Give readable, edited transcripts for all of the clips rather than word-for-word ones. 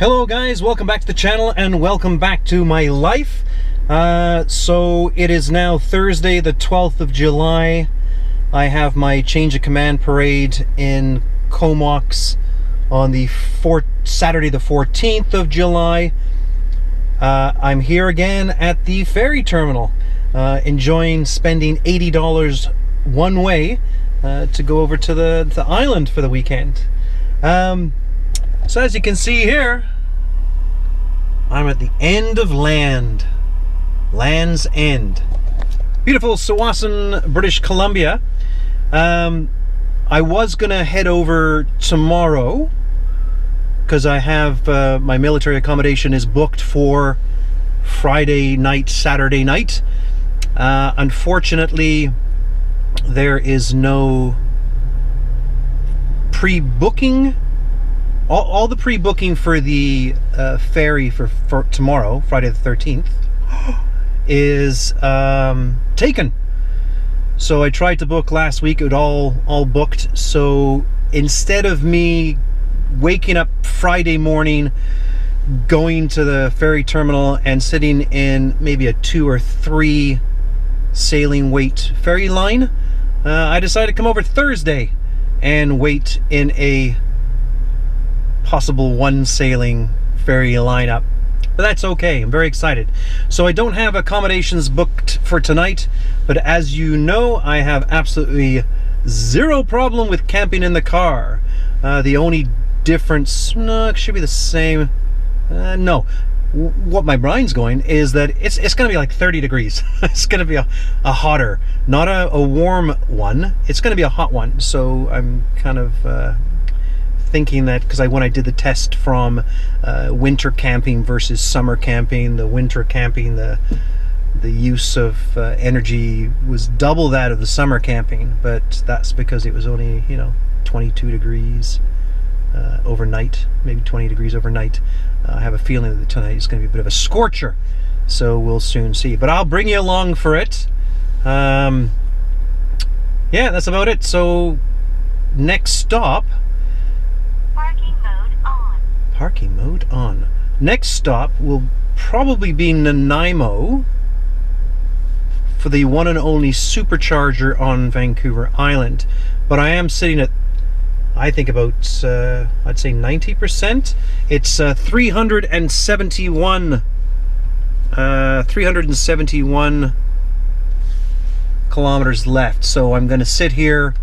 Hello guys, welcome back to the channel and welcome back to my life. So it is now Thursday the 12th of July. I have my change of command parade in Comox on the Saturday the 14th of July. I'm here again at the ferry terminal, enjoying spending $80 one way to go over to the island for the weekend. So as you can see here, I'm at the end of Land's End. Beautiful Tsawwassen, British Columbia. I was gonna head over tomorrow because I have my military accommodation is booked for Friday night, Saturday night. Unfortunately, there is no pre-booking. All the pre-booking for the ferry for tomorrow, Friday the 13th, is taken. So I tried to book last week, it was all booked. So instead of me waking up Friday morning, going to the ferry terminal and sitting in maybe a 2 or 3 sailing wait ferry line, I decided to come over Thursday and wait in a possible 1 sailing ferry lineup. But that's okay, I'm very excited. So I don't have accommodations booked for tonight, but as you know, I have absolutely zero problem with camping in the car. The only difference, no, it should be the same. No, what my mind's going is that it's gonna be like 30 degrees. It's gonna be a hotter, not a warm one. It's gonna be a hot one. So I'm kind of thinking that, because when I did the test from winter camping versus summer camping, the winter camping, the use of energy was double that of the summer camping, but that's because it was only 22 degrees overnight, maybe 20 degrees overnight. I have a feeling that tonight is going to be a bit of a scorcher, so we'll soon see, but I'll bring you along for it. Yeah, that's about it. So next stop, parking mode on. Next stop will probably be Nanaimo for the one and only supercharger on Vancouver Island. But I am sitting at, I think about, I'd say 90%. It's 371 kilometers left. So I'm going to sit here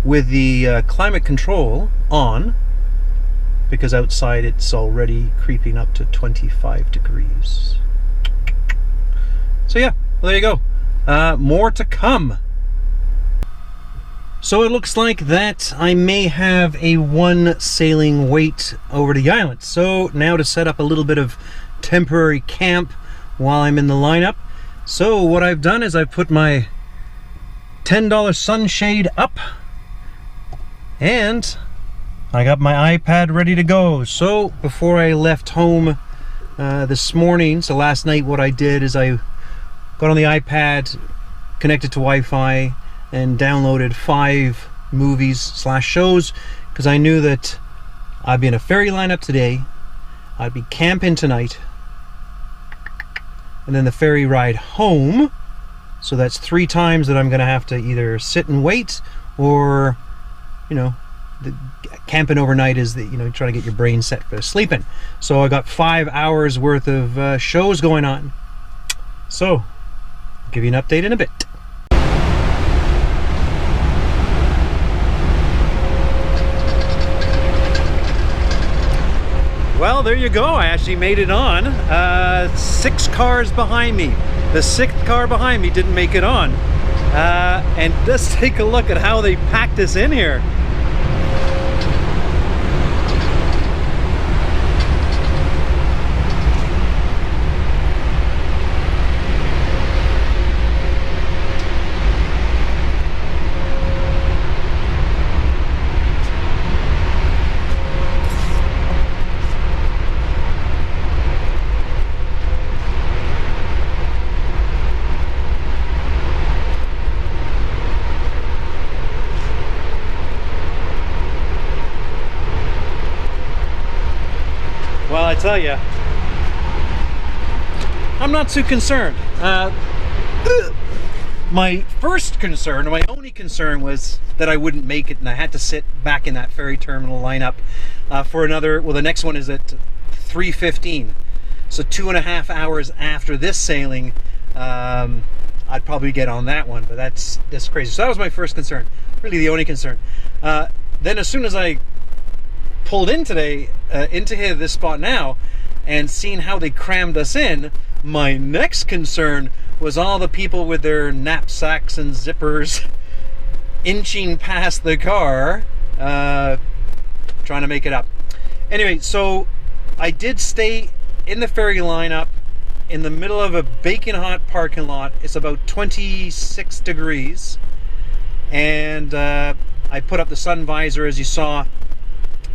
with the climate control on, because outside it's already creeping up to 25 degrees. So yeah, well, there you go. More to come. So it looks like that I may have a 1 sailing wait over the island. So now to set up a little bit of temporary camp while I'm in the lineup. So what I've done is I've put my $10 sunshade up, and I got my iPad ready to go. So before I left home this morning, so last night, what I did is I got on the iPad, connected to Wi-Fi, and downloaded 5 movies/shows, because I knew that I'd be in a ferry lineup today, I'd be camping tonight, and then the ferry ride home. So that's 3 times that I'm gonna have to either sit and wait, or the camping overnight is that trying to get your brain set for sleeping. So I got 5 hours worth of shows going on. So I'll give you an update in a bit. Well, there you go. I actually made it on. 6 cars behind me. The 6th car behind me didn't make it on. And let's take a look at how they packed this in here. tell you, I'm not too concerned. My first concern, my only concern, was that I wouldn't make it and I had to sit back in that ferry terminal lineup for another, well, the next one is at 3:15. So 2.5 hours after this sailing, I'd probably get on that one, but that's crazy. So that was my first concern, really the only concern. Then as soon as I pulled in today, into here, this spot now, and seeing how they crammed us in, my next concern was all the people with their knapsacks and zippers inching past the car, trying to make it up. Anyway, so I did stay in the ferry lineup in the middle of a baking hot parking lot. It's about 26 degrees, and I put up the sun visor, as you saw,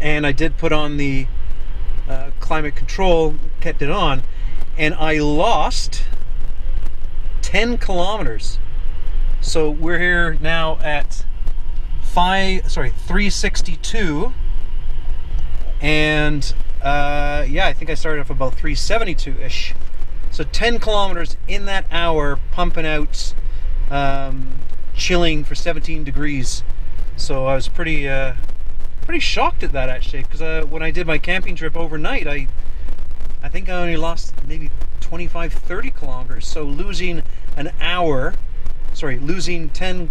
and I did put on the climate control, kept it on, and I lost 10 kilometers. So we're here now at 362, and yeah, I think I started off about 372-ish. So 10 kilometers in that hour, pumping out, chilling for 17 degrees. So I was pretty shocked at that, actually, because when I did my camping trip overnight, I think I only lost maybe 25-30 kilometers. So losing losing 10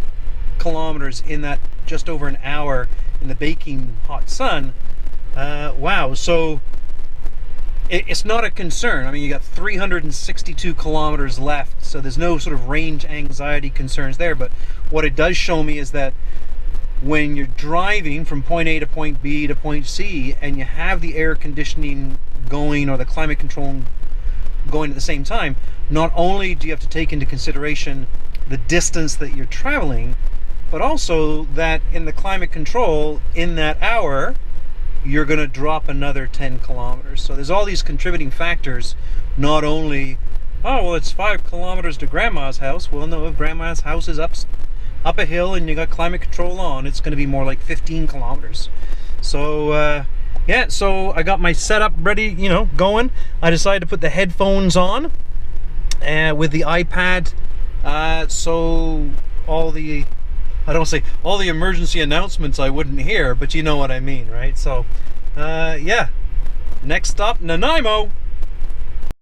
kilometers in that just over an hour in the baking hot sun. Wow. So it's not a concern. I mean, you got 362 kilometers left, so there's no sort of range anxiety concerns there. But what it does show me is that when you're driving from point A to point B to point C, and you have the air conditioning going or the climate control going at the same time, not only do you have to take into consideration the distance that you're traveling, but also that in the climate control, in that hour, you're going to drop another 10 kilometers. So there's all these contributing factors, not only, oh, well, it's 5 kilometers to grandma's house. Well, no, if grandma's house is up a hill and you got climate control on, it's going to be more like 15 kilometers. So yeah, so I got my setup ready, you know, going. I decided to put the headphones on with the iPad, so all the, I don't say all the emergency announcements I wouldn't hear, but you know what I mean, right? So yeah, next stop, Nanaimo.